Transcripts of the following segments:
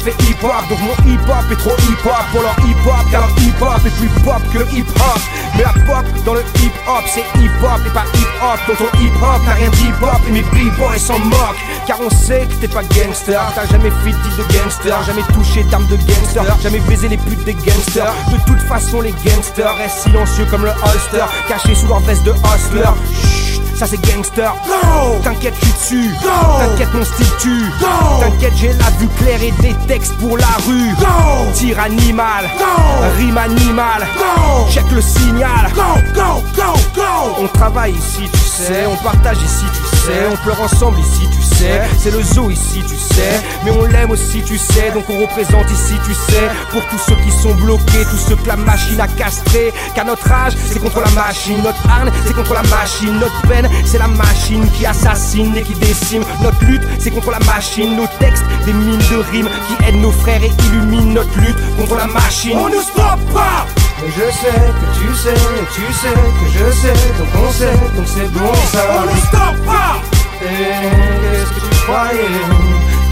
fait hip-hop, donc mon hip-hop est trop hip-hop pour leur hip-hop, car leur hip-hop est plus pop que le hip-hop. Mais la pop dans le hip-hop, c'est hip-hop et pas hip-hop. Donc ton hip-hop n'a rien d'hip-hop et mes b-boys s'en moquent. Car on sait que t'es pas gangster, t'as jamais fait de deal de gangster, jamais touché d'armes de gangster, jamais baisé les putes des gangsters. De toute façon les gangsters restent silencieux comme le holster, cachés sous leur veste de hustler. Chut, ça c'est gangster. Go. T'inquiète, je suis dessus. Go. T'inquiète, mon style tue. Go. T'inquiète, j'ai la vue claire et des textes pour la rue. Go. Tir animal. Go. Rime animal. Go. Check le signal. Go, go, go, go. On travaille ici, tu sais. On partage ici, tu sais. On pleure ensemble ici, tu sais. C'est le zoo ici, tu sais. Mais on l'aime aussi, tu sais. Donc on représente ici, tu sais. Pour tous ceux qui sont bloqués, tous ceux que la machine a castrés. Car notre rage, c'est contre la machine. Notre harne, c'est contre la machine. Notre peine, c'est la machine qui assassine et qui décime. Notre lutte, c'est contre la machine. Nos textes, des mines de rimes qui aident nos frères et illuminent notre lutte contre la machine. On ne stoppe pas. Mais je sais que tu sais, et tu sais que je sais, donc on sait, donc c'est bon ça. On ne stoppe pas. Et qu'est-ce que tu croyais,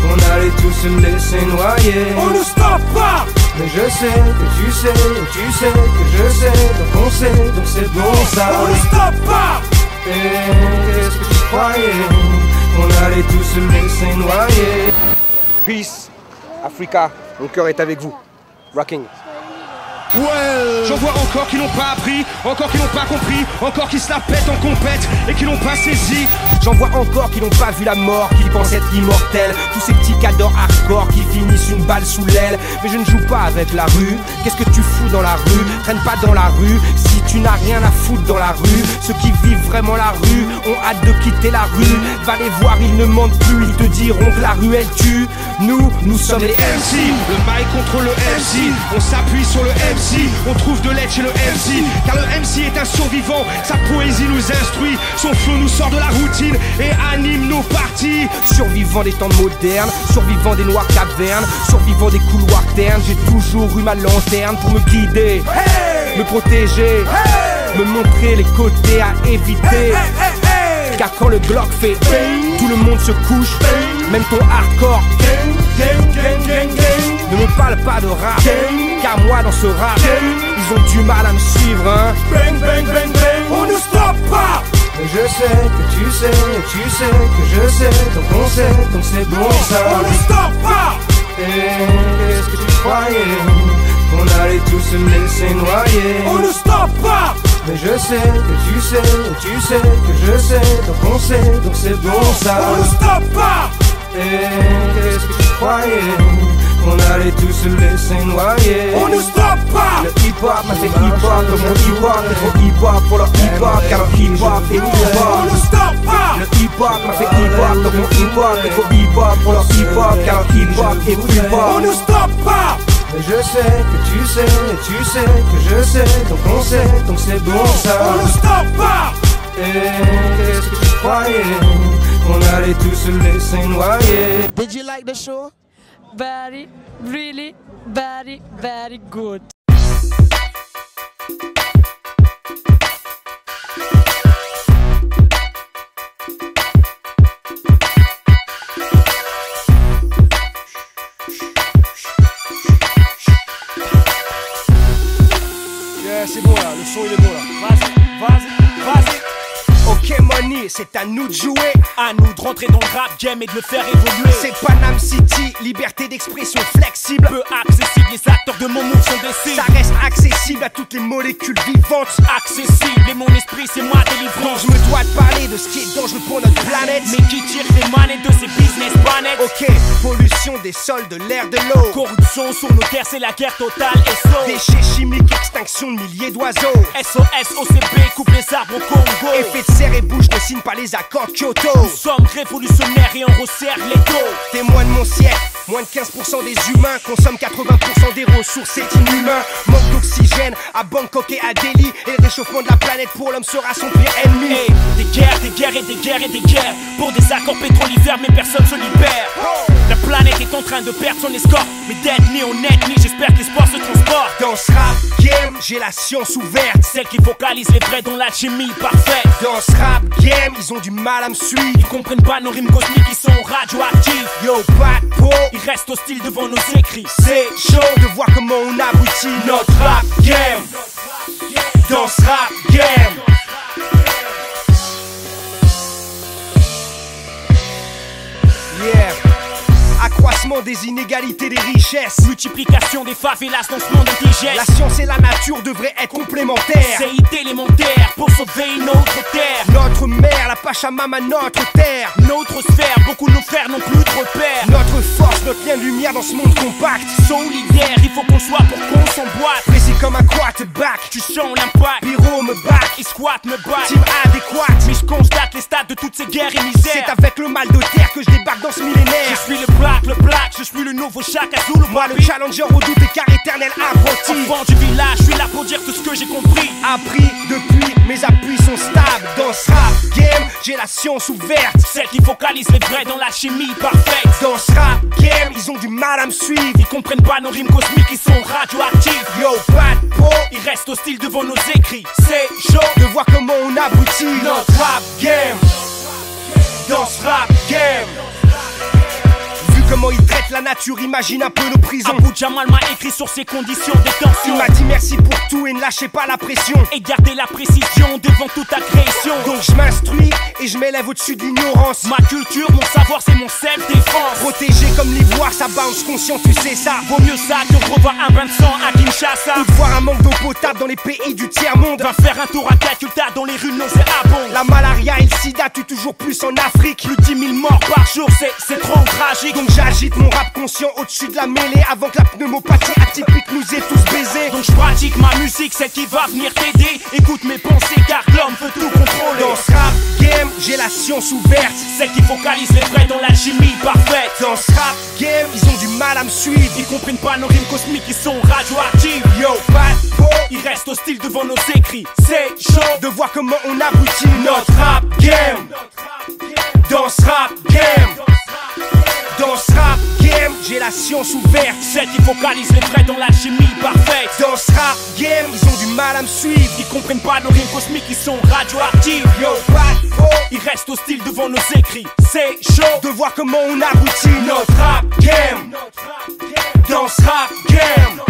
qu'on allait tous se laisser noyer? On ne stoppe pas. Mais je sais que tu sais, et tu sais que je sais, donc on sait, donc c'est bon ça. On ne stoppe pas. Et qu'est-ce que tu croyais, qu'on allait tous se laisser noyer? Peace, Africa, mon cœur est avec vous. Rocking. Ouais. J'en vois encore qui n'ont pas appris, encore qui n'ont pas compris, encore qui se la pètent en compète et qui n'ont pas saisi. J'en vois encore qui n'ont pas vu la mort, qui pensent être immortels. Tous ces petits cadors hardcore qui finissent une balle sous l'aile. Mais je ne joue pas avec la rue. Qu'est-ce que tu fous dans la rue? Traîne pas dans la rue si tu n'as rien à foutre dans la rue. Ceux qui vivent vraiment la rue ont hâte de quitter la rue. Va les voir, ils ne mentent plus, ils te diront que la rue elle tue. Nous sommes les MC. Le mic contre le MC, on s'appuie sur le MC. On trouve de l'aide chez le MC, car le MC est un survivant. Sa poésie nous instruit, son flow nous sort de la routine et anime nos parties. Survivant des temps modernes, survivant des noires cavernes, survivant des couloirs ternes. J'ai toujours eu ma lanterne pour me guider, me protéger, me montrer les côtés à éviter. Car quand le Glock fait tout le monde se couche, même ton hardcore. Ne me parle pas de rap, car moi dans ce rap, ils ont du mal à me suivre, hein. Bang, bang, bang, bang. On ne stoppe pas. Mais je sais que tu sais, et tu sais que je sais, donc on sait, donc c'est bon ça. On ne stoppe pas. Et qu'est-ce que tu croyais, qu'on allait tous se laisser noyer? On ne stoppe pas. Mais je sais que tu sais, et tu sais que je sais, donc on sait, donc c'est bon ça. On ne stoppe pas. Et qu'est-ce que tu croyais, qu'on allait tous se laisser noyer? On ne stoppe pas. Le hip-hop m'a fait hip-hop, donc mon hip-hop est trop hip-hop pour leur hip-hop, car leur hip-hop est hip-hop. On ne stoppe pas. Le hip-hop m'a fait hip-hop, donc mon hip-hop est trop hip-hop pour leur hip-hop, car leur hip-hop est hip-hop. On ne stoppe pas. Mais je sais que tu sais, et tu sais que je sais, donc on sait, donc c'est bon ça. On ne stoppe pas. Et qu'est-ce que tu croyais, qu'on allait tous se laisser noyer? Did you like the show? Very, really, very, very good. Yeah, c'est bon là, le son il est bon là. Vas-y. Ok Money, c'est à nous de jouer. À nous de rentrer dans le rap game et de le faire évoluer. C'est Panam City, liberté d'expression flexible. Peu accessible, les acteurs de mon move sont des cibles. Ça reste accessible à toutes les molécules vivantes. Accessible et mon esprit c'est moi délivrant. Je me dois de parler de ce qui est dangereux pour notre planète. Mais qui tire les manettes de ces business planètes? Ok, pollution des sols, de l'air, de l'eau. Corruption sur nos terres, c'est la guerre totale. SO, Déchets chimiques, extinction de milliers d'oiseaux. SOS, OCB, coupe les arbres au Congo. Effet de serre et bouche ne signe pas les accords de Kyoto. Nous sommes révolutionnaires et on resserre les taux. Témoin de mon siècle, moins de 15% des humains consomment 80% des ressources, c'est inhumain. Manque d'oxygène à Bangkok et à Delhi. Et le réchauffement de la planète pour l'homme sera son pire ennemi. Hey, des guerres et des guerres et des guerres. Pour des accords pétrolifères, mais personne se libère. La planète est en train de perdre son escorte. Mais d'ethnie en ethnie, j'espère que l'espoir se transporte. Dans ce rap game, j'ai la science ouverte. Celle qui focalise les vrais dans l'alchimie parfaite. Dans ce rap game, ils ont du mal à me suivre. Ils comprennent pas nos rimes cosmiques, ils sont radioactifs. Yo, bad po, Ils ils restent hostiles devant nos écrits. C'est chaud de voir comment on abrutit notre rap game. Dans ce rap game. Yeah. Accroissement des inégalités, des richesses. Multiplication des favelas dans ce monde indigène. La science et la nature devraient être complémentaires. C'est idée élémentaire pour sauver notre terre. Notre mère, la Pachamama, notre terre. Notre sphère, beaucoup de nos frères n'ont plus de repères. Notre force, notre lien de lumière dans ce monde compact. Solidaire, il faut qu'on soit pour qu'on s'emboîte. Précis comme un quarterback. Tu sens l'impact. Pyro me back. Et squat me bat. Team adéquat. Mais je constate les stades de toutes ces guerres et misères. C'est avec le mal de terre que je débarque dans ce millénaire. Je suis le black, je suis le nouveau Chaka Zulu. Moi le challenger redoute car éternel apprenti. Enfant du village, je suis là pour dire tout ce que j'ai compris. Appris depuis, mes appuis sont stables. Dans ce rap game, j'ai la science ouverte. Celle qui focalise les vrais dans la chimie parfaite. Dans ce rap game, ils ont du mal à me suivre. Ils comprennent pas nos rimes cosmiques, ils sont radioactifs. Yo, pas de peau, ils restent hostiles devant nos écrits. C'est chaud de voir comment on abrutit notre rap game. Dans ce rap game. Comment il traite la nature, imagine un peu nos prisons. Abou Jamal m'a écrit sur ses conditions de Il tension. m'a dit merci pour tout et ne lâchez pas la pression. Et gardez la précision devant toute agression. Donc je m'instruis et je m'élève au-dessus de l'ignorance. Ma culture, mon savoir, c'est mon self-défense. Protégé comme l'ivoire, ça bounce conscient, tu sais ça. Vaut mieux ça que de revoir un bain de sang à Kinshasa. Ou de voir un manque d'eau potable dans les pays du tiers-monde. Va faire un tour à Calcutta dans les rues nauséabondes. La malaria et le sida tuent toujours plus en Afrique. Plus de 10 000 morts par jour, c'est trop tragique. Donc j'agite mon rap conscient au-dessus de la mêlée avant que la pneumopathie atypique nous ait tous baisés. Donc je pratique ma musique, celle qui va venir t'aider. Écoute mes pensées car l'homme veut tout contrôler. Dans ce rap game, j'ai la science ouverte. Celle qui focalise les vrais dans la chimie parfaite. Dans ce rap game, ils ont du mal à me suivre. Ils comprennent pas nos rimes cosmiques, ils sont radioactifs. Yo, pas de peau, ils restent hostiles devant nos écrits. C'est chaud de voir comment on abrutit notre rap game. Dans ce rap game. Dans ce rap game, j'ai la science ouverte. Celle qui focalise les vrais dans la chimie parfaite. Dans ce rap game, ils ont du mal à me suivre. Ils comprennent pas nos rimes cosmiques, ils sont radioactifs. Yo, pas de faux, ils restent hostiles devant nos écrits. C'est chaud de voir comment on abrutit notre rap game. Dans ce rap game.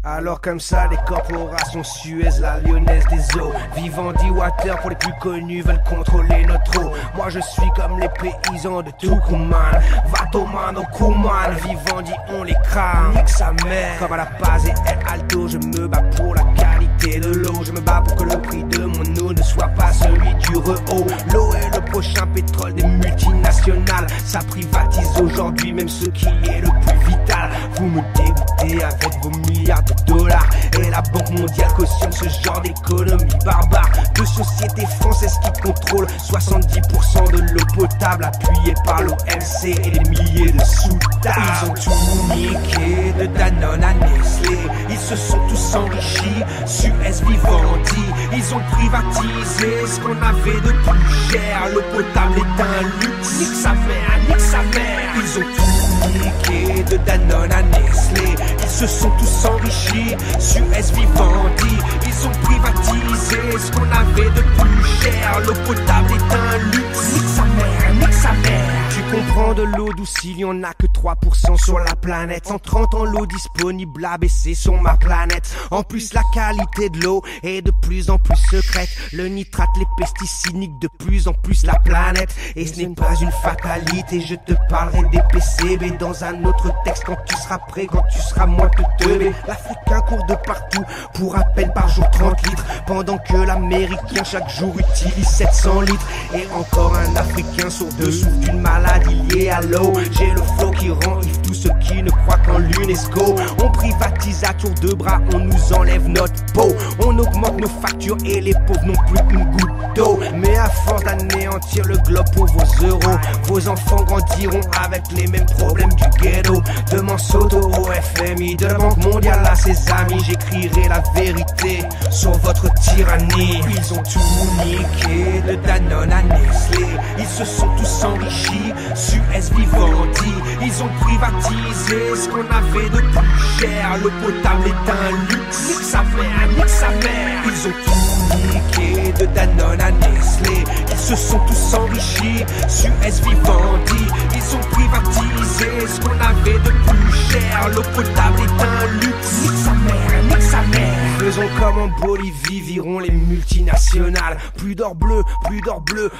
Alors comme ça, les corporations Suez, la lyonnaise des eaux, Vivendi Water pour les plus connus veulent contrôler notre eau. Moi je suis comme les paysans de Tucumán, Vatoman au Kuman, Vivendi on les crame, nique sa mère. Comme à la base et El Alto, je me bats pour la qualité de l'eau. Je me bats pour que le prix de mon eau ne soit pas celui du Rehaut. L'eau est le prochain pétrole des multinationales. Ça privatise aujourd'hui même ce qui est le plus vital. Vous me dégoûtez avec vos milliards de dollars et la Banque mondiale cautionne ce genre d'économie barbare. De sociétés françaises qui contrôlent 70% de l'eau potable, appuyée par l'OMC et des milliers de sous-tables. Ils ont tout niqué, de Danone à Nestlé. Ils se sont tous enrichis, Suez, Vivendi. Ils ont privatisé ce qu'on avait de plus cher. L'eau potable est un luxe, nique sa mère, nique sa mère. Ils ont tout niqué, de Danone à Nestlé. Ils se sont tous enrichis, Suez, Vivendi. Ils ont privatisé ce qu'on avait de plus cher. L'eau potable est un luxe, nique sa mère, nique sa mère. Tu comprends de l'eau douce, il y en a que 3% sur la planète. En 30 ans, l'eau disponible a baissé sur ma planète. En plus, la qualité de l'eau est de plus en plus secrète. Le nitrate, les pesticides niquent de plus en plus la planète. Et ce n'est pas une fatalité, je te parlerai des PCB dans un autre texte. Quand tu seras prêt, quand tu seras moins que teubé. L'Africain court de partout pour à peine par jour 30 litres, pendant que l'Américain chaque jour utilise 700 litres. Et encore un Africain sur deux souffre d'une maladie liée à l'eau. J'ai le flow qui rend tous ceux qui ne croient qu'en l'UNESCO. On privatise à tour de bras, on nous enlève notre peau. On augmente nos factures et les pauvres n'ont plus qu'une goutte d'eau. Mais à force d'anéantir le globe pour vos euros, vos enfants grandiront avec les mêmes problèmes du ghetto. De Monsanto au FMI, de la Banque mondiale à ses amis, j'écrirai la vérité sur votre tyrannie. Ils ont tout niqué, de Danone à Nestlé. Ils se sont tous enrichis, Suez, Vivendi. Ils ont privatisé ce qu'on avait de plus cher. Le potable est un luxe, nique sa mère, nique sa mère. Ils ont tout niqué, de Danone à Nestlé. Ils se sont tous enrichis, Suez, Vivendi. Ils ont privatisé ce qu'on avait de plus cher. Le potable est un luxe, nique sa mère, nique sa mère. Faisons comme en Bolivie, virons les multinationales. Plus d'or bleu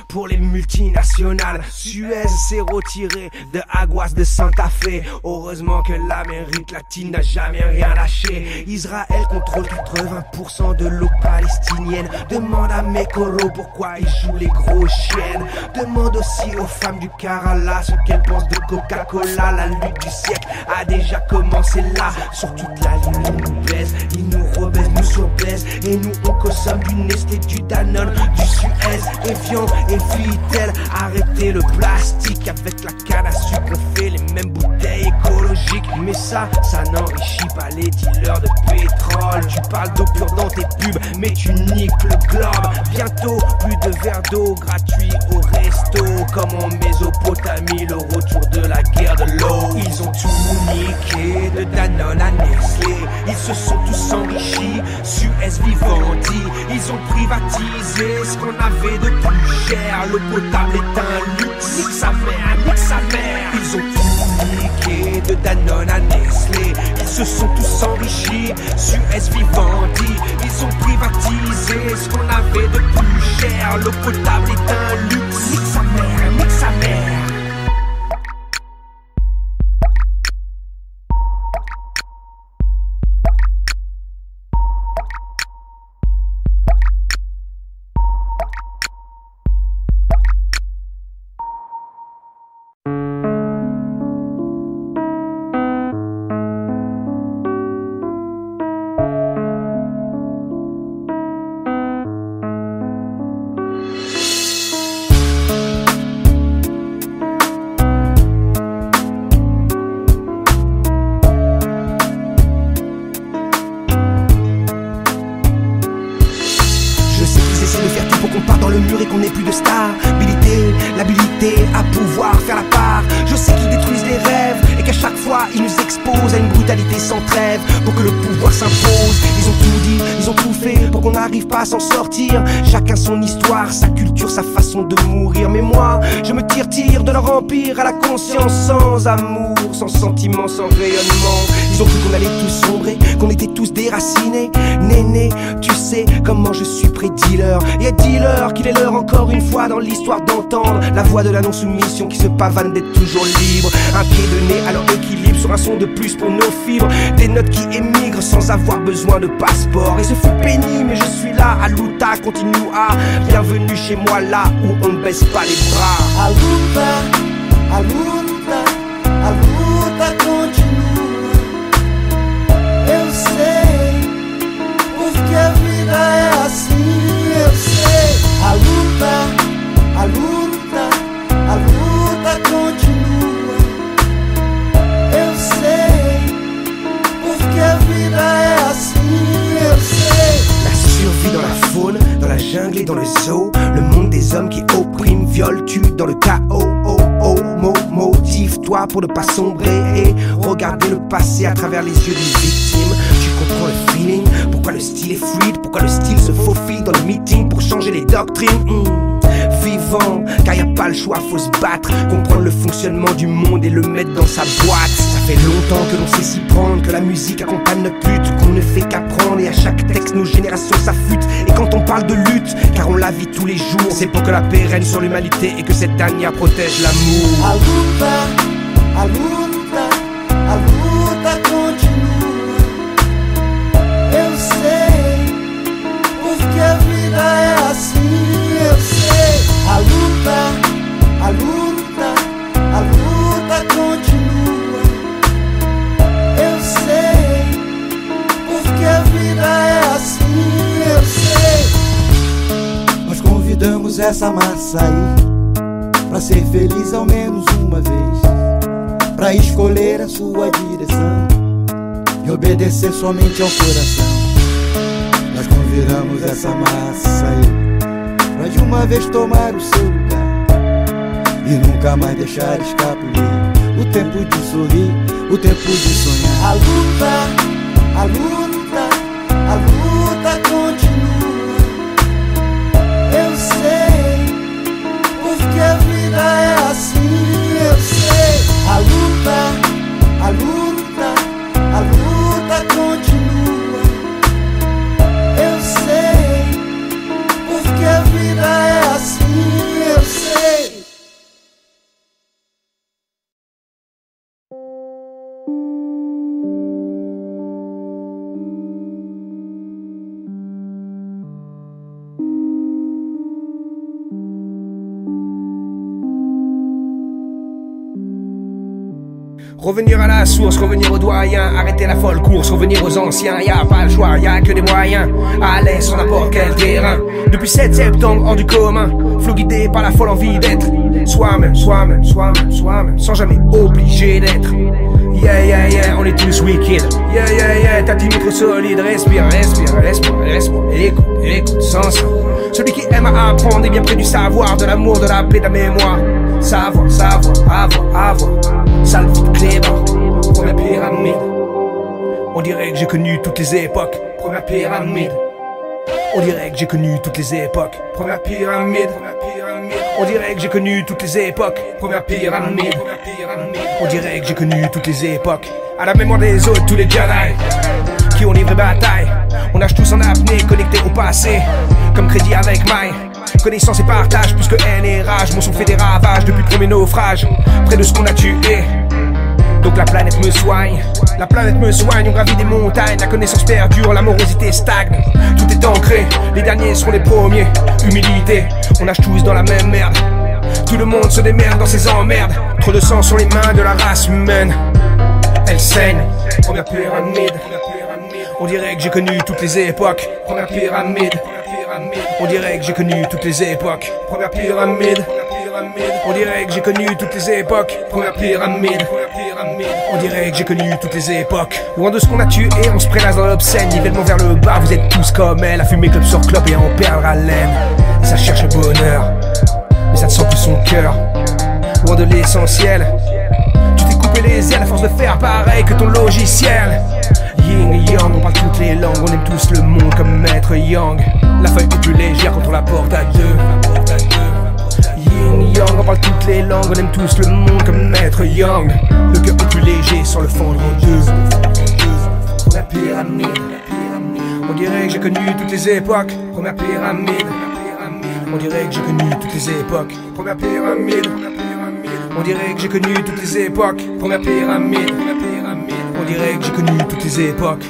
pour les multinationales. Suez s'est retiré de Aguas de Santa Fe. Heureusement que l'Amérique latine n'a jamais rien lâché. Israël contrôle 80% de l'eau palestinienne. Demande à Mekoro pourquoi ils jouent les gros chiennes. Demande aussi aux femmes du Kerala ce qu'elles pensent de Coca-Cola. La lutte du siècle a déjà commencé là. Sur toute la ligne ils nous baisent, ils nous rebaissent, nous surbaissent. Et nous on consomme du Nestlé, du Danone, du Suez. Evian et Vitel, arrêtez le plastique. Avec la canne à sucre on fait les mêmes bouteilles écologiques. Mais ça n'enrichit pas les dealers de pétrole. Tu parles d'eau pure dans tes pubs, mais tu niques le globe. Bientôt plus de verres d'eau gratuits au resto. Comme en Mésopotamie, le retour de la guerre de l'eau. Ils ont tout niqué, de Danone à Nestlé. Ils se sont tous enrichis, Suez, Vivendi. Ils ont privatisé ce qu'on avait de plus cher. Le potable est un luxe, nique sa mère, nique sa mère. Ils ont tout niqué, de Danone à Nestlé. Ils se sont tous enrichis, Suez, Vivendi. Ils ont privatisé ce qu'on avait de plus cher. Le potable est un luxe, nique sa mère, nique sa mère. L'habilité à pouvoir faire la part. Je sais qu'ils détruisent les rêves et qu'à chaque fois ils nous exposent à une brutalité sans trêve pour que le pouvoir s'impose. Ils ont tout dit, ils ont tout fait pour qu'on n'arrive pas à s'en sortir. Chacun son histoire, sa culture, sa façon de mourir. Mais moi, je me tire de leur empire à la conscience, sans amour, sans sentiment, sans rayonnement. Ils ont cru qu'on allait tous sombrer, qu'on était tous déracinés. Néné, tu sais comment je suis pré-dealer. Et dealer qu'il est l'heure encore une fois dans l'histoire d'entendre la voix de la non-soumission qui se pavane d'être toujours libre. Un pied de nez à leur équilibre sur un son de plus pour nos fibres. Des notes qui émigrent sans avoir besoin de passeport. Et ce fut pénible mais je suis là, à luta, continue à. Bienvenue chez moi là où on ne baisse pas les bras. A luta, a luta, a luta continua. Eu sei, porque a vida é assim, eu sei. A luta, a luta, a luta continua. Eu sei, porque a vida é assim, eu sei. La survie dans la faune, dans la jungle et dans le zoo. Le monde des hommes qui oppriment, violent, tuent dans le chaos. Motive-toi pour ne pas sombrer et regarder le passé à travers les yeux d'une victime. Tu comprends le feeling, pourquoi le style est fluide, pourquoi le style se faufile dans le meeting pour changer les doctrines. Vivant, car y a pas le choix, faut se battre, comprendre le fonctionnement du monde et le mettre dans sa boîte. Ça fait longtemps que l'on sait s'y prendre, que la musique accompagne notre lutte, qu'on ne fait qu'apprendre et à chaque texte nos générations s'affûtent. Et quand on parle de lutte, car on la vit tous les jours, c'est pour que la paix règne sur l'humanité et que cette dernière protège l'amour. A luta, a luta, a luta continua. Eu sei, porque a vida é assim, eu sei. A luta, a luta, a luta continua. essa massa aí, pra ser feliz ao menos uma vez, pra escolher a sua direção e obedecer somente ao coração. Nós convidamos essa massa aí pra de uma vez tomar o seu lugar e nunca mais deixar escapulir o tempo de sorrir, o tempo de sonhar. A luta, a luta, a luta continua. Eu sei, porque a vida é assim. Eu sei. A luta, a luta, a luta continua. Eu sei, porque a vida é assim. Eu sei. Revenir à la source, revenir aux doyens, arrêter la folle course, revenir aux anciens, y a pas le choix, y a que des moyens, à l'aise sur n'importe quel terrain. Depuis 7 septembre, hors du commun, flot guidé par la folle envie d'être soi-même, soi-même, soi-même, soi-même, sans jamais obligé d'être. Yeah, yeah, yeah, on est tous wicked. Yeah, yeah, yeah, ta team est trop solide, respire, respire, respire, respire, écoute, écoute, sans ça. Celui qui aime à apprendre est bien près du savoir, de l'amour, de la paix, de la mémoire. Savoir, savoir, avoir, avoir. Sale vie de clébard, première pyramide. On dirait que j'ai connu toutes les époques, première pyramide. On dirait que j'ai connu toutes les époques, première pyramide. On dirait que j'ai connu toutes les époques, première pyramide. On dirait que j'ai connu toutes les époques. À la mémoire des autres, tous les Jedi qui ont livré bataille. On nage tous en apnée, connectés au passé, comme crédit avec maille. Connaissance et partage, plus que haine et rage. Mon son fait des ravages depuis le premier naufrage, près de ce qu'on a tué. Donc la planète me soigne, la planète me soigne. On gravit des montagnes, la connaissance perdure, l'amorosité stagne. Tout est ancré, les derniers seront les premiers. Humilité, on nage tous dans la même merde. Tout le monde se démerde dans ses emmerdes. Trop de sang sur les mains de la race humaine. Elle saigne, première pyramide. On dirait que j'ai connu toutes les époques, première pyramide. On dirait que j'ai connu toutes les époques, première pyramide. On dirait que j'ai connu toutes les époques, première pyramide. On dirait que j'ai connu toutes les époques. Loin de ce qu'on a tué, on se prélasse dans l'obscène. Nivellement vers le bas, vous êtes tous comme elle. À fumer club sur club et en perdre haleine. Ça cherche le bonheur, mais ça ne sent plus son cœur. Loin de l'essentiel, tu t'es coupé les ailes à force de faire pareil que ton logiciel. Yin et Yang, on parle toutes les langues, on aime tous le monde comme Maître Yang. La feuille est plus légère quand on la porte à deux. Yin et Yang, on parle toutes les langues, on aime tous le monde comme Maître Yang. Le cœur est plus léger sans le fendre en deux. La pyramide, on dirait que j'ai connu toutes les époques, première pyramide. On dirait que j'ai connu toutes les époques, première pyramide. On dirait que j'ai connu toutes les époques, première pyramide. On dirait que j'ai connu toutes les époques.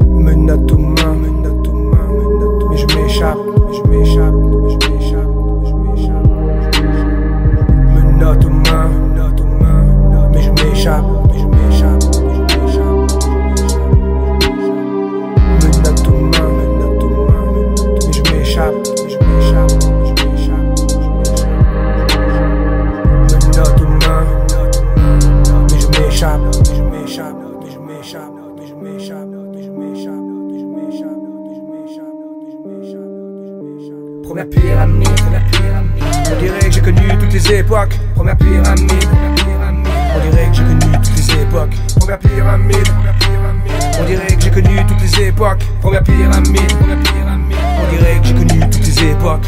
Menottes aux mains, menottes aux mains, menottes aux mains. Mais je m'échappe, mais je m'échappe, mais je m'échappe, mais je m'échappe. Menottes aux mains, menottes aux mains, mais je m'échappe, mais je m'échappe, mais je m'échappe. Menottes aux mains, menottes aux mains, mais je m'échappe, mais je m'échappe. Première pyramide, on dirait que j'ai connu toutes les époques, première pyramide. On dirait que j'ai connu toutes les époques, première pyramide. On dirait que j'ai connu toutes les époques, première pyramide. On dirait que j'ai connu toutes les époques.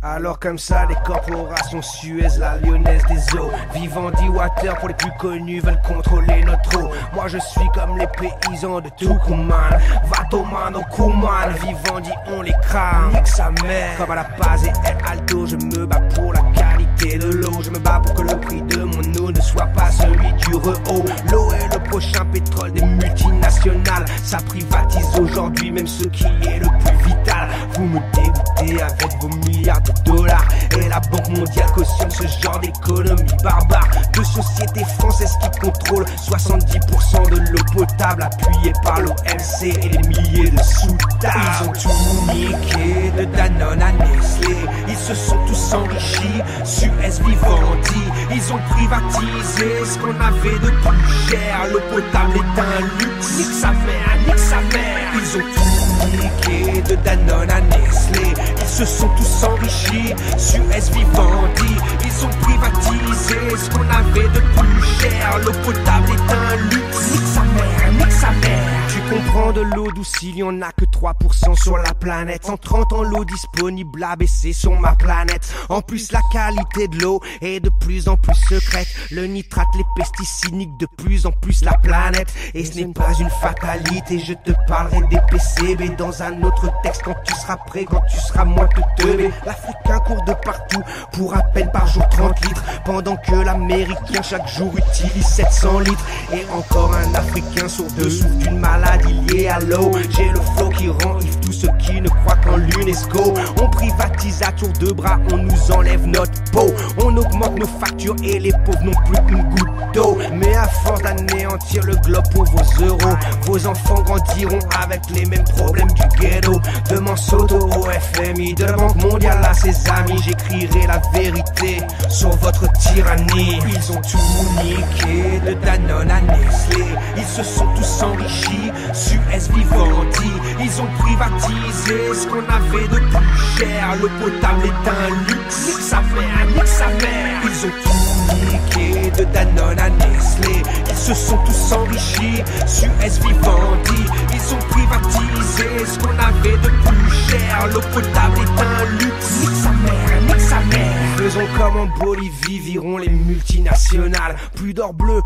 Alors comme ça, les corporations Suez, la lyonnaise des eaux, Vivendi Water pour les plus connus veulent contrôler notre eau. Moi je suis comme les paysans de Tucumán, Vatomano, Kuman, Vivendi on les crame, nique sa mère. Comme à la Paz et El Alto, je me bats pour la qualité de l'eau. Je me bats pour que le prix de mon eau ne soit pas celui du Rehaut. L'eau est le prochain pétrole des multinationales, ça privatise aujourd'hui même ce qui est le plus vital. Vous me dégoûtez avec vos milliards de dollars et la Banque mondiale cautionne ce genre d'économie barbare. De sociétés françaises qui contrôlent 70% de l'eau potable appuyée par l'OMC et des milliers de sous-tables. Ils ont tout niqué de Danone à Nestlé, ils se sont tous enrichis, Suez, Vivendi. Ils ont privatisé ce qu'on avait de plus cher, l'eau potable est un luxe, nique sa mère, nique sa mère. Ils ont tout niqué de Danone à Nestlé, ils se sont tous enrichis, Suez, Vivendi. Ils ont privatisé ce qu'on avait de plus cher, l'eau potable est un luxe, nique sa mère, nique sa mère. Tu comprends, de l'eau douce il y en a que 3% sur la planète. En 30 ans l'eau disponible a baissé sur ma planète. En plus la qualité de l'eau est de plus en plus secrète. Le nitrate, les pesticides niquent de plus en plus la planète. Et ce n'est pas une fatalité, je te parlerai des PCB dans un autre texte quand tu seras prêt, quand tu seras moins teubé. L'Africain court de partout pour à peine par jour 30 litres, pendant que l'Américain chaque jour utilise 700 litres. Et encore un Africain sur deux souffre d'une maladie liée à l'eau. J'ai le flow qui rend ivre tous ceux qui ne croient qu'en l'UNESCO. On privatise à tour de bras, on nous enlève notre peau. On augmente nos factures et les pauvres n'ont plus une goutte d'eau. Mais à force d'anéantir le globe pour vos euros, vos enfants grandiront avec les mêmes problèmes du ghetto. De Monsanto au FMI, de la Banque mondiale à ses amis, j'écrirai la vérité sur votre tyrannie. Ils ont tout niqué de Danone à Nestlé, ils se sont tous enrichis, Suez, Vivendi. Ils ont privatisé ce qu'on avait de plus cher, l'eau potable est un luxe, nique sa mère, nique sa mère. Ils ont tout niqué de Danone à Nestlé, ils se sont tous enrichis, Suez, Vivendi. Ils ont privatisé ce qu'on avait de plus cher, l'eau potable est un luxe, nique sa mère, nique sa mère. Faisons comme en Bolivie, virons les multinationales. Plus d'or bleu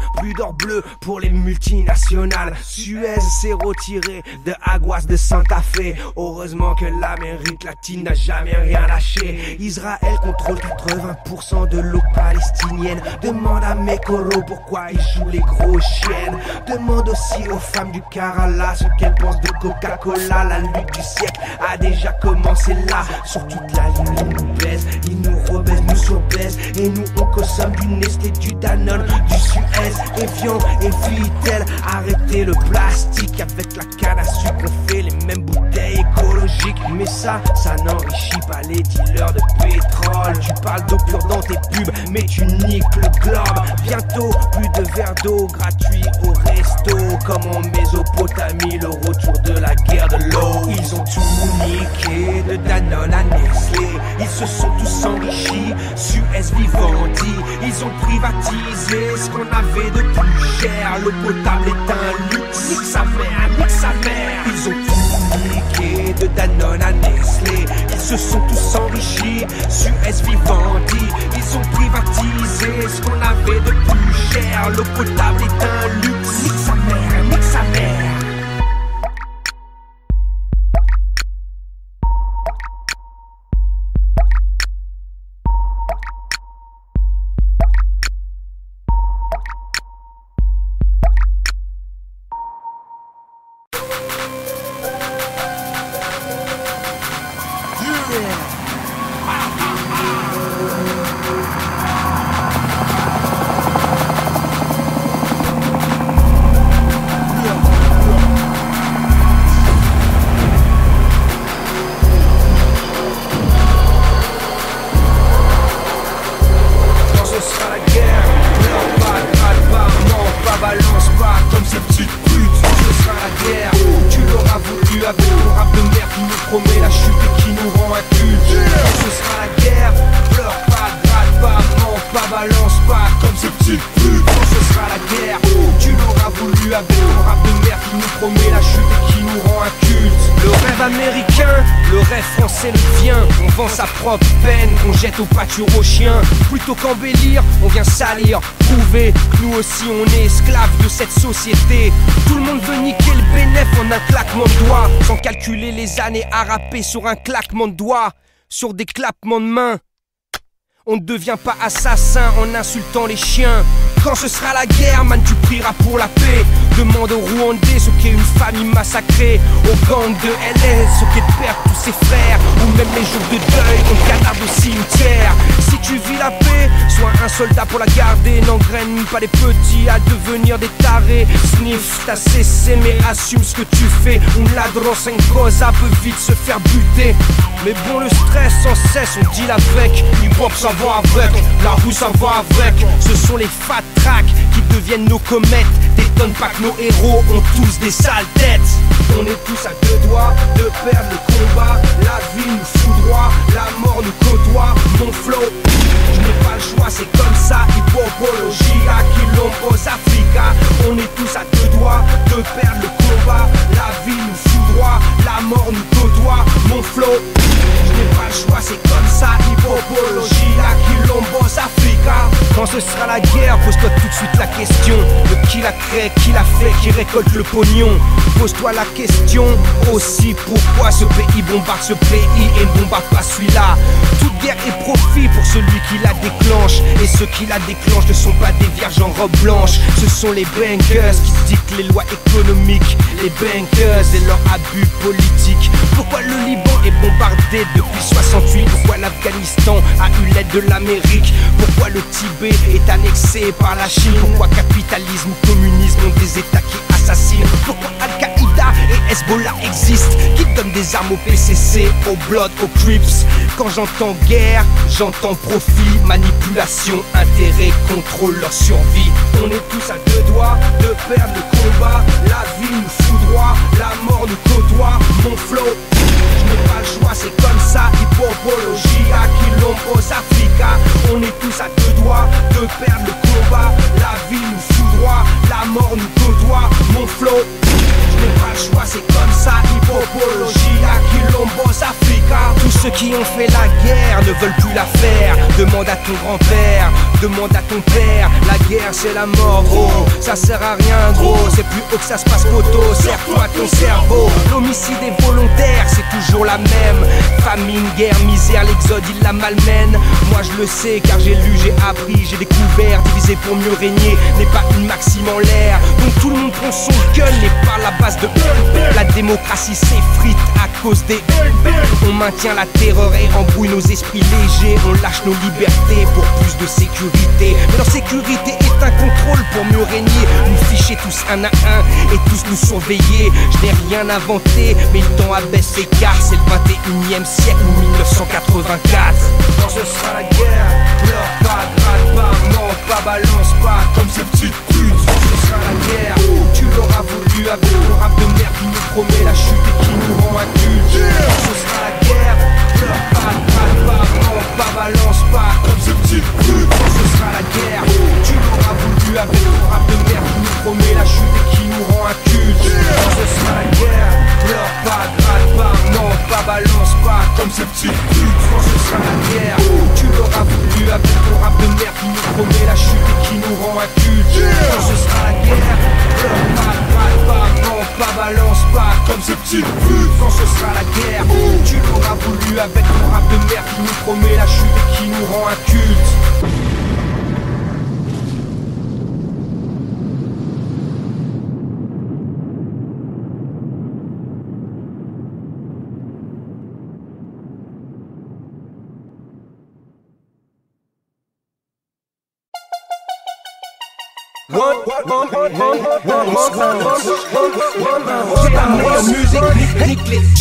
pour les multinationales. Suez s'est retiré de Aguas de Santa Fe. Heureusement que l'Amérique latine n'a jamais rien lâché. Israël contrôle 80% de l'eau palestinienne. Demande à Mekoro pourquoi ils jouent les gros chiennes. Demande aussi aux femmes du Kerala ce qu'elles pensent de Coca-Cola. La lutte du siècle a déjà commencé là. Sur toute la ligne, ils nous baisent, ils nous rebaissent, nous surbaissent. Et nous on consomme du Nestlé, du Danone, du Suez. Evian et Vitel, arrêtez le plastique. Avec la canne à sucre on fait les mêmes bouteilles écologiques. Mais ça n'enrichit pas les dealers de pétrole. Tu parles d'eau pure dans tes pubs, mais tu niques le globe. Bientôt plus de verres d'eau gratuits au resto. Comme en Mésopotamie, le retour de la guerre de l'eau. Ils ont tout niqué de Danone à Nestlé, ils se sont tous enrichis, Suez, Vivendi. Ils ont privatisé ce qu'on avait de plus cher, l'eau potable est un luxe, nique sa mère, nique sa mère. Ils ont tout niqué de Danone à Nestlé, ils se sont tous enrichis, Suez, Vivendi. Ils ont privatisé ce qu'on avait de plus cher, l'eau potable est un luxe, nique sa mère, nique sa mère. Le rêve français le vient, on vend sa propre peine, qu'on jette au pâture aux chiens. Plutôt qu'embellir, on vient salir, prouver que nous aussi on est esclaves de cette société. Tout le monde veut niquer le bénéf en un claquement de doigts, sans calculer les années à rapper sur un claquement de doigts, sur des claquements de mains. On ne devient pas assassin en insultant les chiens. Quand ce sera la guerre, man, tu prieras pour la paix. Demande aux Rwandais ce qu'est une famille massacrée, aux gangs de LS ce qu'est de perdre tous ses frères, ou même les jours de deuil, on cadavre au cimetière. Si tu vis la paix, sois un soldat pour la garder. N'engraine pas les petits à devenir des tarés. Sniff, t'as cessé mais assume ce que tu fais. Un ladron sans cause peut vite se faire buter. Mais bon, le stress sans cesse, on deal avec. Hip-hop ça va avec, la rue ça va avec. Ce sont les fat tracks qui deviennent nos comètes. T'étonnes pas que nos héros ont tous des sales têtes. On est tous à deux doigts de perdre le combat. La vie nous foudroie, la mort nous côtoie. Mon flow, je n'ai pas le choix, c'est comme ça. Hippopologia, Quilombos Africa. On est tous à deux doigts de perdre le combat. La vie nous foudroie, la mort nous côtoie. Mon flow, je n'ai pas le choix, c'est comme ça. Hippopologia, Quilombos Africa. Quand ce sera la guerre, pose-toi tout de suite la question de qui la crée, qui l'a fait, qui récolte le pognon. Pose-toi la question aussi, pourquoi ce pays bombarde ce pays et ne bombarde pas celui-là. Toute guerre est profit pour celui qui la déclenche, et ceux qui la déclenchent ne sont pas des vierges en robe blanche. Ce sont les bankers qui dictent les lois économiques, les bankers et leurs abus politiques. Pourquoi le Liban est bombardé depuis 68? Pourquoi l'Afghanistan a eu l'aide de l'Amérique? Pourquoi le Tibet est annexé par la Chine? Pourquoi capitalisme ou communisme ont des états qui assassinent? Pourquoi Al-Qaïda et Hezbollah existent, qui donnent des armes au PCC, au Blood, aux Crips? Quand j'entends guerre, j'entends profit, manipulation, intérêt, contrôle, leur survie. On est tous à deux doigts de perdre le combat. La vie nous foudroie, la mort nous côtoie. Mon flow, je n'ai pas le choix, c'est comme ça. Hippopologia, Quilombos Africa. On est tous à deux doigts de perdre le combat. La vie nous foudroie, la mort nous côtoie. Mon flow, je n'ai pas le choix, c'est comme ça. Hippopologia, Quilombos Africa. Tous ceux qui ont fait la guerre ne veulent plus la faire. Demande à ton grand-père, demande à ton père. La guerre c'est la mort gros, ça sert à rien gros. C'est plus haut que ça se passe poteau, serre-toi ton cerveau. L'homicide est volontaire, c'est toujours la même. Famine, guerre, misère, l'exode il la malmène. Moi je le sais car j'ai lu, j'ai appris, j'ai découvert. Diviser pour mieux régner n'est pas une maxime en l'air. Donc tout le monde prend son gun et par la base de la démocratie s'effrite à cause des on maintient la terreur et embrouille nos esprits légers. On lâche nos libertés pour plus de sécurité. Mais leur sécurité est un contrôle pour mieux régner. Nous ficher tous un à un et tous nous surveiller. Je n'ai rien inventé mais le temps abaisse les cartes. C'est le 21e siècle ou 1984. Quand ce sera la guerre, pleure pas, gratte pas, mens pas, balance pas comme ces petites putes. Quand ce sera la guerre, tu l'auras voulu avec le rap de merde qui nous promet la chute et qui nous rend adultes. Quand ce sera la guerre, pleure pas, gratte pas, mens pas, balance pas comme ces petites putes. Quand ce sera la guerre, tu l'auras voulu avec le rap de merde qui nous promet la chute et qui nous rend adultes. Quand ce sera la guerre, pleure pas, gratte pas, mens pas, balance pas comme ces petites putes. Quand ce sera la guerre, tu l'auras voulu avec le rap de merde qui nous promet la chute et qui nous rend adultes. Quand ce sera la guerre, pleure pas, gratte pas, mens pas, balance pas comme ces petites putes. Quand ce sera la guerre, tu l'auras voulu avec le rap de merde qui nous promet la chute et qui nous rend adultes.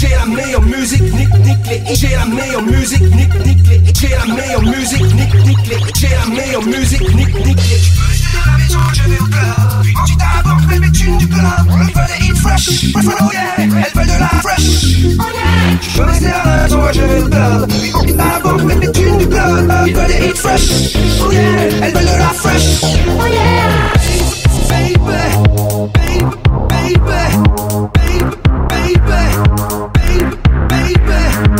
J'ai la meilleure musique, j'ai la meilleure musique, j'ai la meilleure musique, j'ai la meilleure musique, je vais au club, quand tu t'abordes, fais mes tunes du club. Elles veulent des hits fresh, oh yeah, elles veulent de la fresh, oh yeah. Je veux rester à la maison, je vais au club, quand tu t'abordes, fais mes tunes du club. Ils veulent des hits fresh, oh yeah, elles veulent de la fresh, oh yeah. Baby, baby, baby, baby, baby, baby, baby.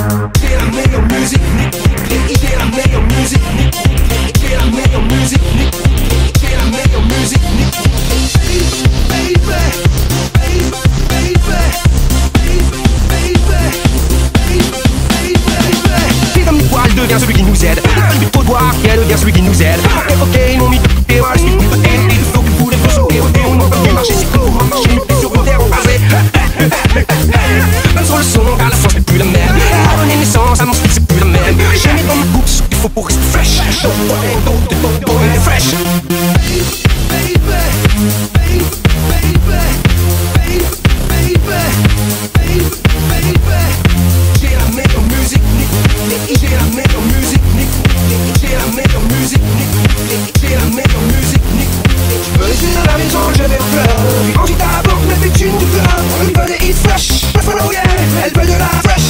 devient celui qui nous aide. Il faut voir qui devient celui qui nous aide. Ok, ils m'ont mis de côté, moi je suis de côté. Il faut que vous les faut choquer, on n'a pas pu marcher, c'est pour marcher, sur une terre embrasée. Même sur le son, à la fin c'est plus la même. Donner naissance à mon style, c'est plus la même. J'ai mis dans ma boucle ce qu'il faut pour rester fresh. Fresh. J'ai la meilleure musique, j'ai la meilleure musique, j'ai la meilleure musique, j'ai la meilleure musique. Je veux rester dans la maison, je vais au club. Puis quand j'étais à banque, mes thunes du club. Ils veulent des hits fresh, oh yeah, elles veulent de la fresh.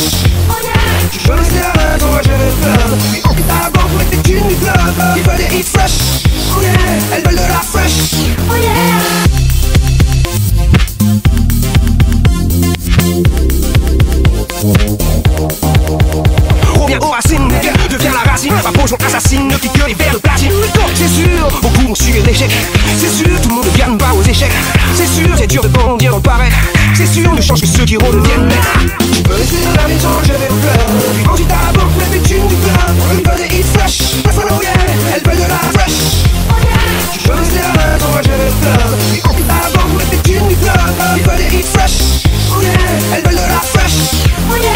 Je veux rester à la maison, je vais au club. Puis quand j'étais à banque, mes thunes du club. Ils veulent des hits fresh, oh yeah, elles veulent de la fresh. Oh yeah. Reviens aux racines, deviens la racine. Ma potion assassine ne pique que les verres de platine. C'est sûr, beaucoup ont suivi l'échec. C'est sûr, tout le monde ne gagne pas aux échecs. C'est sûr, c'est dur de bondir dans le pareil. C'est sûr, ne change que ceux qui redeviennent maîtres. Je peux rester dans la maison, je vais au club. Puis quand j'étais à banque, mes thunes du club. Ils veulent des hits fresh, oh yeah, elles veulent de la fresh. Je peux rester à la maison, je vais au club. Puis quand j'étais à banque, mes thunes du club. Ils veulent des hits fresh, oh yeah, elles veulent de la fresh. Oh yeah.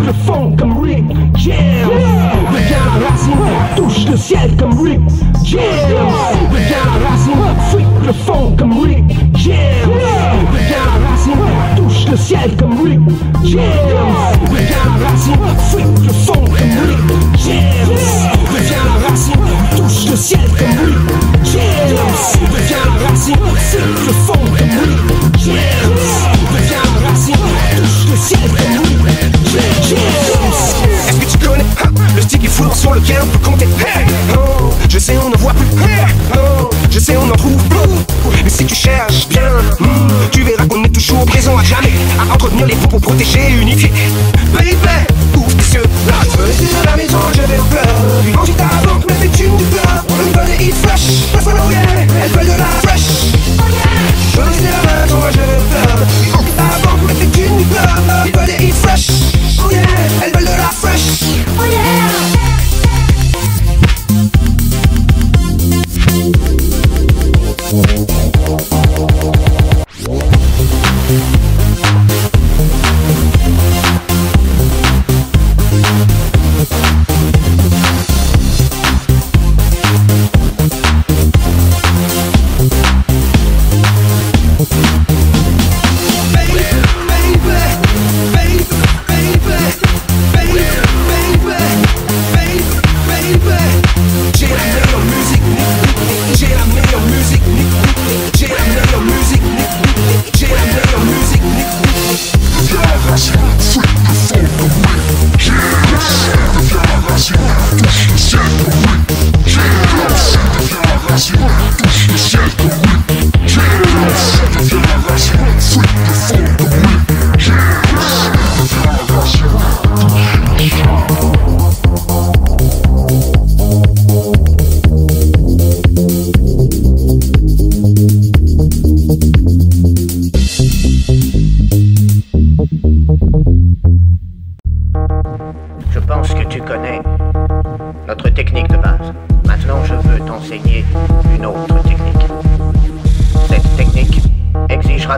Le fond comme Rick James, reviens la racine, touche le ciel comme Rick James, reviens la racine, freak le fond comme Rick James, reviens la racine, touche le ciel comme Rick James, reviens la racine, freak le fond comme Rick James, reviens la racine, touche le ciel comme Rick James, reviens la racine, freak le fond comme Rick James, reviens la racine, touche le ciel comme Rick James. Est-ce que tu connais le stick est fourre sur lequel on peut compter? Oh, je sais on en voit plus. Oh, je sais on en trouve plus. Mais si tu cherches bien, tu verras qu'on est toujours présent à jamais. À entretenir les faux pour protéger et unifier. Baby, ouvre tes yeux. Je veux rester dans la maison, je vais au club. Puis quand j'étais à banque, mes thunes du club. Ils veulent des hits fresh, oh yeah, elles veulent de la fresh. Je veux rester dans la maison, je vais au club. Puis quand j'étais à banque, mes thunes du club. Ils veulent des hits fresh, oh yeah, elles veulent de la fresh. Oh yeah.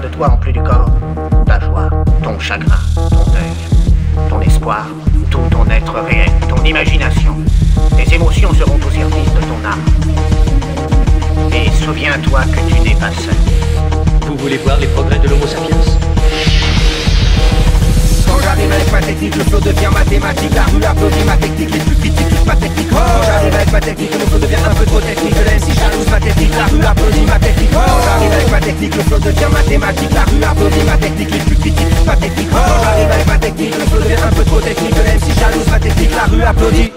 de toi en plus du corps, ta joie, ton chagrin, ton deuil, ton espoir, tout ton être réel, ton imagination. Tes émotions seront au service de ton âme. Et souviens-toi que tu n'es pas seul. Vous voulez voir les progrès de l'Homo sapiens? Quand j'arrive avec ma technique, le flow devient mathématique. La rue applaudit ma technique, les plus petites kiffent ma technique. Quand j'arrive avec ma technique, le flow devient un peu trop technique. Le MC jalouse ma technique, la rue applaudit ma technique. Quand j'arrive avec ma technique, le flow devient mathématique. La rue applaudit ma technique, les plus petites kiffent ma technique. Quand j'arrive avec ma technique, le flow devient un peu trop technique. Le MC jalouse ma technique, la rue applaudit.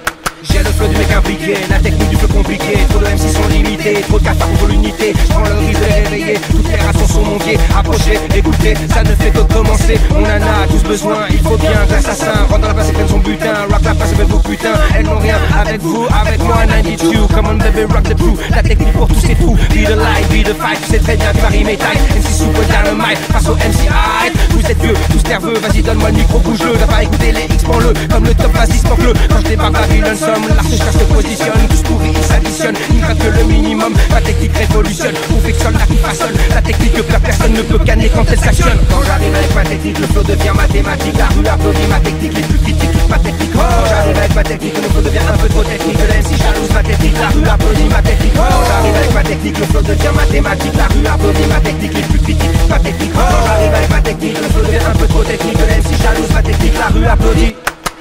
J'ai le flow du mec impliqué, la technique du flow compliqué. Trop de MC sont limités, trop de cafards pour l'unité. Je prends le risque de les réveiller, toutes les rations sont mon pied. Approchez, écoutez, ça ne fait que commencer. On en a tous besoin, il faut bien que l'assassin rentre dans la place et prenne son butin. Rock la place et même vos putains, elles n'ont rien avec vous, avec moi. 92, come on baby, rock the crew. La technique pour tous c'est fou, be the light, be the fight. Tu sais très bien que Marie m'étaille, MC Super Dynamite. Face au MC Hyde, vous êtes vieux, tous nerveux. Vas-y donne-moi le micro, bouge-le. T'as pas écouté les X, prends-le. Comme le top, vas-y smoke-le. Quand je débarque Babylon somme, l'artiste se positionne. Tous pourris, ils s'additionnent, ils ne que le minimum. Ma technique révolutionne, confectionne la qui façonne. La technique que personne ne peut canner quand elle s'actionne. Quand j'arrive avec ma technique, le flow devient mathématique. La rue applaudit ma technique, les plus critiques, toute ma technique. Quand j'arrive avec ma technique, le flow devient un peu trop technique. Le MC jalouse ma technique, la rue applaudit ma technique. Quand j'arrive avec ma technique, le flow devient mathématique. La rue applaudit ma technique, les plus critiques, toute ma technique. Quand j'arrive avec ma technique, le flow devient un peu trop technique. Le MC jalouse ma technique, la rue applaudit.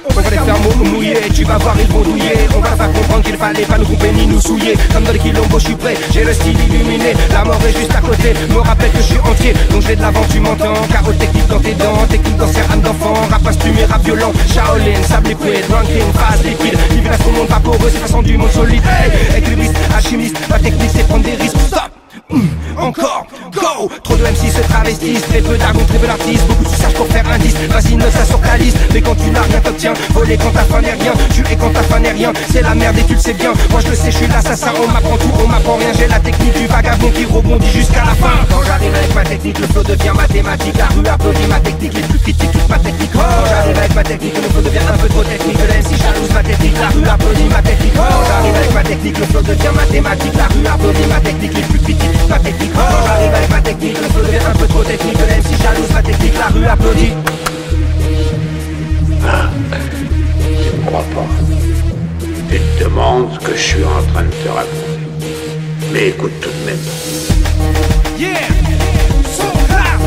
On va les faire mouiller, tu vas voir ils vont douiller. On va faire comprendre qu'il fallait pas nous couper ni nous souiller. Comme dans les quilombos je suis prêt, j'ai le style illuminé. La mort est juste à côté, me rappelle que je suis entier. Donc je vais de l'avant, tu m'entends, carreau technique dans tes dents. Technique dans ses âmes d'enfant, rap assumé, rap violent. Shaolin, sable liquide, ranking, phase liquide. Libération son monde vaporeux, c'est façon du monde solide. Hey, écriviste, alchimiste, ma technique c'est prendre des risques. Stop! Encore, go. Trop de MC se travestissent, très peu d'argent, très peu d'artistes. Beaucoup de sages pour faire un disque, vas-y note ça sur ta liste. Mais quand tu n'as rien t'obtiens, voler quand ta fin n'est rien. Tuer quand ta fin n'est rien, c'est la merde et tu le sais bien. Moi je le sais, je suis l'assassin, on m'apprend tout, on m'apprend rien. J'ai la technique du vagabond qui rebondit jusqu'à la fin. Quand j'arrive avec ma technique, le flow devient mathématique. La rue applaudit ma technique, les plus critiques, toute ma technique. Quand j'arrive avec ma technique, le flow devient un peu trop technique. Le MC jalouse ma technique, la rue applaudit ma technique. Quand j'arrive avec ma technique, le flow devient mathématique. La rue applaudit ma technique, les plus critiques, toute ma technique. Quand j'arrive avec ma technique, le flow devient un peu trop technique. Le MC jalouse ma technique, la rue applaudit. Ah, tu me crois pas. Tu te demandes ce que je suis en train de te raconter. Mais écoute tout de même. Yeah, so hard.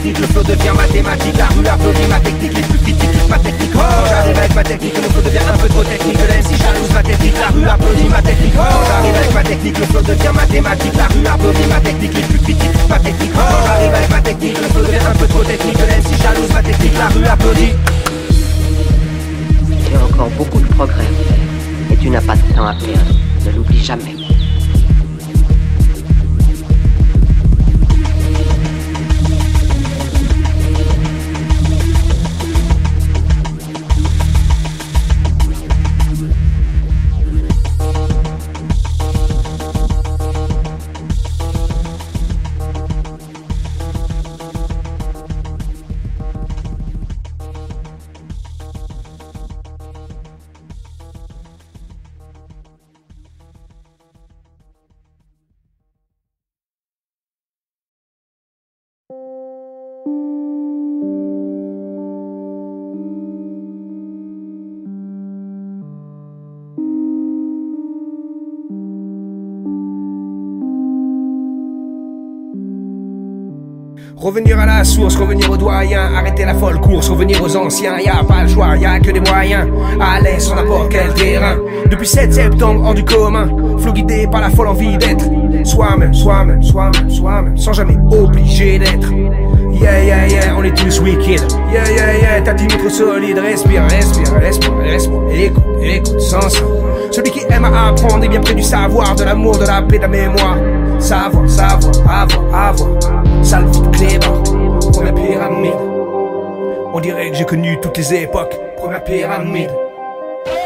Le flow devient mathématique, la rue applaudit ma technique, les plus critiques, toute ma technique. Quand j'arrive avec ma technique, le flow devient un peu trop technique. Le MC jalouse ma technique, la rue applaudit ma technique. Quand j'arrive avec ma technique, le flow devient mathématique, la rue applaudit ma technique, les plus critiques, toute ma technique. Quand j'arrive avec ma technique, le flow devient un peu trop technique. Le MC jalouse ma technique, la rue applaudit. Tu as encore beaucoup de progrès à faire, et tu n'as pas de temps à perdre. Ne l'oublie jamais. Revenir à la source, revenir aux doyens, arrêter la folle course, revenir aux anciens, y'a pas le choix, y'a que des moyens, à l'aise sur n'importe quel terrain. Depuis 7 septembre, hors du commun, flot guidé par la folle envie d'être soi-même, soi-même, soi-même, soi-même, sans jamais obligé d'être. Yeah, yeah, yeah, on est tous wicked. Yeah, yeah, yeah, ta team est trop solide, respire, respire, respire, respire, écoute, écoute, sans ça. Celui qui aime à apprendre est bien près du savoir, de l'amour, de la paix, de la mémoire. Savoir, savoir, avoir, avoir. Sale vie de clébard, première pyramide. On dirait que j'ai connu toutes les époques, première pyramide.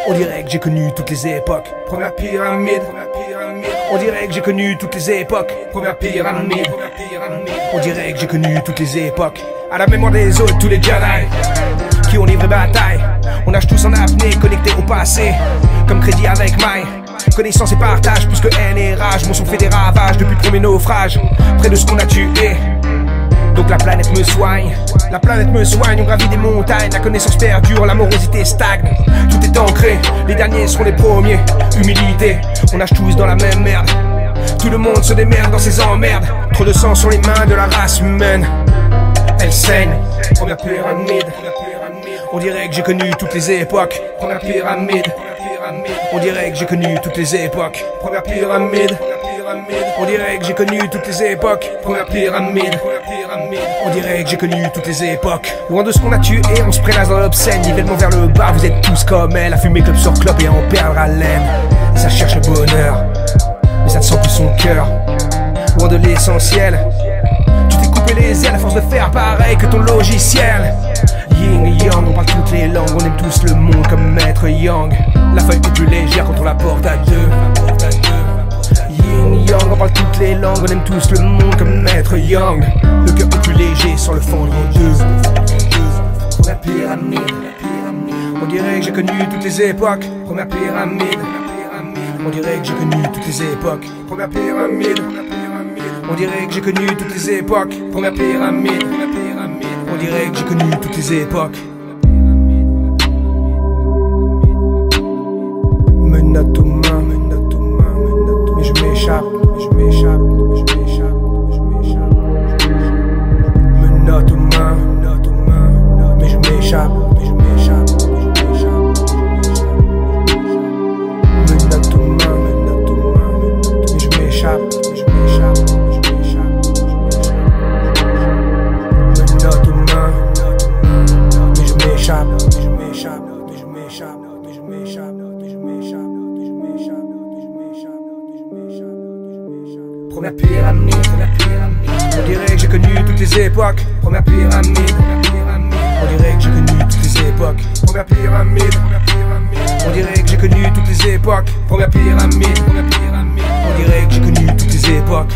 On dirait que j'ai connu toutes les époques, première pyramide. On dirait que j'ai connu toutes les époques, première pyramide. On dirait que j'ai connu toutes les époques. À la mémoire des autres, tous les Jedi qui ont livré bataille. On nage tous en apnée, connectés au passé, comme crédit avec maille. Connaissance et partage, plus que haine et rage. Mon son fait des ravages depuis le premier naufrage, près de ce qu'on a tué. Donc la planète me soigne. La planète me soigne, on gravit des montagnes. La connaissance perdure, l'amorosité stagne. Tout est ancré, les derniers seront les premiers. Humilité, on nage tous dans la même merde. Tout le monde se démerde dans ses emmerdes. Trop de sang sur les mains de la race humaine. Elle saigne, première pyramide. On dirait que j'ai connu toutes les époques. Première pyramide. On dirait que j'ai connu toutes les époques. Première pyramide. On dirait que j'ai connu toutes les époques. Première pyramide. On dirait que j'ai connu toutes les époques. Loin de ce qu'on a tué, on se prélasse dans l'obscène. Nivellement vers le bas, vous êtes tous comme elle. À fumer clope sur clope et en perdre haleine. Et ça cherche le bonheur, mais ça ne sent plus son cœur. Loin de l'essentiel. Tu t'es coupé les ailes à force de faire pareil que ton logiciel. Yin et Yang, on parle toutes les langues. On aime tous le monde comme Maître Yang. La feuille est plus légère quand on la porte à deux. Yin et Yang, on parle toutes les langues. On aime tous le monde comme Maître Yang. Le cœur est plus léger sans le fendre en deux. Première pyramide. On dirait que j'ai connu toutes les époques. Première pyramide. On dirait que j'ai connu toutes les époques. Première pyramide. On dirait que j'ai connu toutes les époques. Première pyramide. On dirait que j'ai connu toutes les époques. Menottes aux mains, mais je m'échappe, Menottes aux mains, mais je m'échappe, Menottes aux mains, mais je m'échappe, Menottes aux mains, mais je m'échappe, Première pyramide. On dirait que j'ai connu toutes les époques. Première pyramide. On dirait que j'ai connu toutes les époques. Première pyramide. On dirait que j'ai connu toutes les époques. Première pyramide. On dirait que j'ai connu toutes les époques.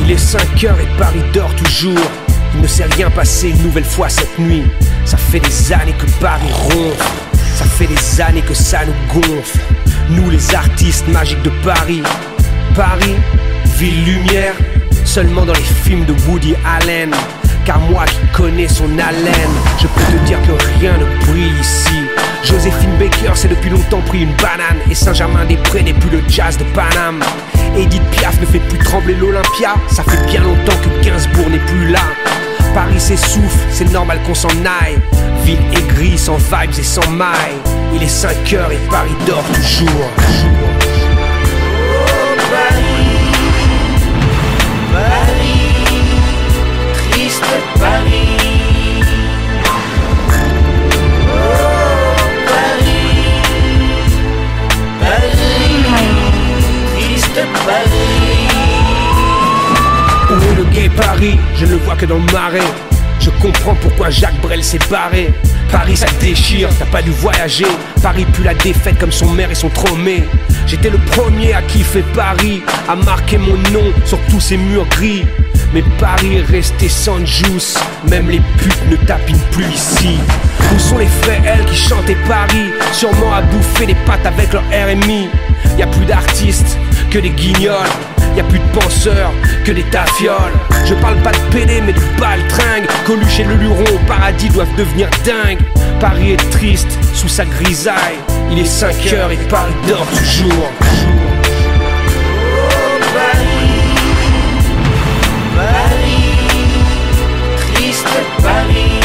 Il est 5 heures et Paris dort toujours. Il ne s'est rien passé une nouvelle fois cette nuit. Ça fait des années que Paris ronfle. Ça fait des années que ça nous gonfle. Nous les artistes magiques de Paris. Paris, ville lumière, seulement dans les films de Woody Allen. Car moi qui connais son haleine, je peux te dire que rien ne brille ici. Joséphine Baker s'est depuis longtemps pris une banane. Et Saint-Germain-des-Prés n'est plus le jazz de Paname. Edith Piaf ne fait plus trembler l'Olympia. Ça fait bien longtemps que Gainsbourg n'est plus là. Paris s'essouffle, c'est normal qu'on s'en aille. Ville aigrie, sans vibes et sans mailles. Il est 5 heures et Paris dort toujours. Triste Paris. Où est le gay Paris? Je ne le vois que dans le marais. Je comprends pourquoi Jacques Brel s'est barré. Paris ça déchire, t'as pas dû voyager. Paris pue la défaite comme son maire et son tromé. J'étais le premier à kiffer Paris, à marquer mon nom sur tous ces murs gris. Mais Paris est resté sans juice, même les putes ne tapinent plus ici. Où sont les frères L qui chantaient Paris? Sûrement à bouffer des pâtes avec leur RMI. Y'a plus d'artistes que des guignols. Y'a plus de penseurs que des tafioles. Je parle pas de PD mais de baltringue. Coluche et le Luron au paradis doivent devenir dingues. Paris est triste sous sa grisaille. Il est 5 heures et Paris dort toujours. Paris, triste Paris.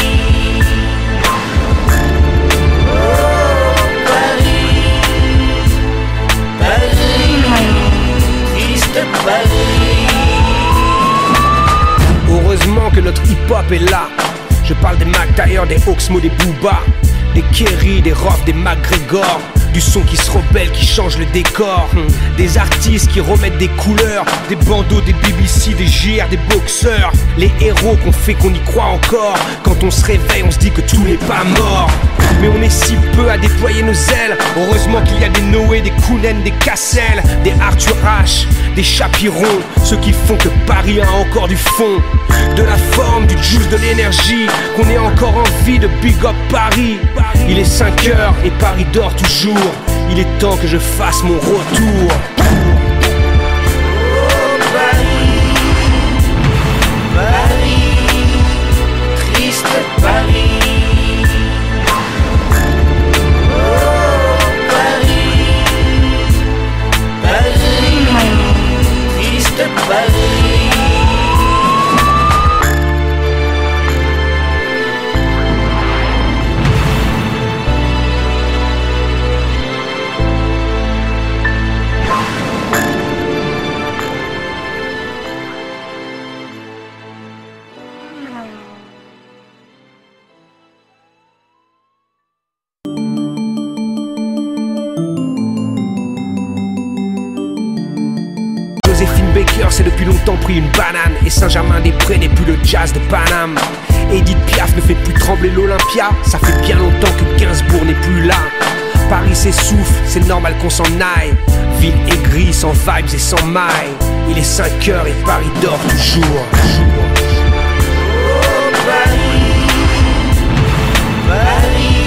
hip-hop est là. Je parle des Mac d'ailleurs, des Oxmo, des Booba, des Kerry, des Roth, des McGregor. Du son qui se rebelle, qui change le décor. Des artistes qui remettent des couleurs. Des bandeaux, des BBC, des JR, des boxeurs. Les héros qu'on fait qu'on y croit encore. Quand on se réveille, on se dit que tout n'est pas mort. Mais on est si peu à déployer nos ailes. Heureusement qu'il y a des Noé, des Kounen, des Cassel, des Arthur H, des Chapiron. Ceux qui font que Paris a encore du fond, de la forme, du juice, de l'énergie. Qu'on ait encore envie de big up Paris. Il est 5 heures et Paris dort toujours. Il est temps que je fasse mon retour. Paris, triste Paris. Oh Paris, Paris, triste Paris. Joséphine Baker s'est depuis longtemps pris une banane. Et Saint-Germain-des-Prés n'est plus le jazz de Paname. Edith Piaf ne fait plus trembler l'Olympia. Ça fait bien longtemps que Gainsbourg n'est plus là. Paris s'essouffle, c'est normal qu'on s'en aille. Ville aigrie, sans vibes et sans mailles. Il est 5 heures et Paris dort toujours. Paris, Paris,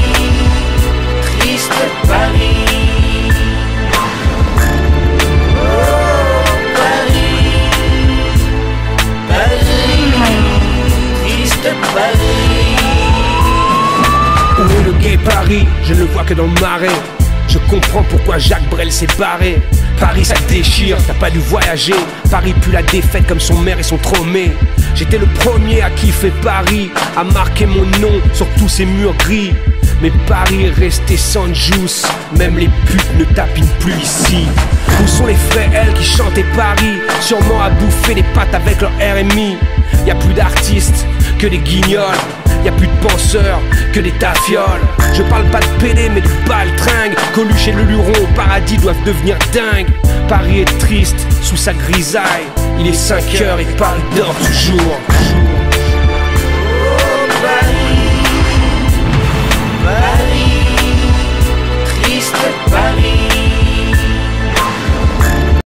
triste Paris. Où est le gay Paris? Je ne le vois que dans le marais. Je comprends pourquoi Jacques Brel s'est barré. Paris ça déchire, t'as pas dû voyager. Paris pue la défaite comme son maire et son tromé. J'étais le premier à kiffer Paris, à marquer mon nom sur tous ces murs gris. Mais Paris est resté sans juice. Même les putes ne tapinent plus ici. Où sont les frères L qui chantaient Paris? Sûrement à bouffer des pâtes avec leur RMI. Y'a plus d'artistes que des guignols. Y'a plus de penseurs que des tafioles. Je parle pas de PD mais de baltringue. Coluche et le Luron au paradis doivent devenir dingues. Paris est triste sous sa grisaille. Il est 5 heures et Paris dort toujours.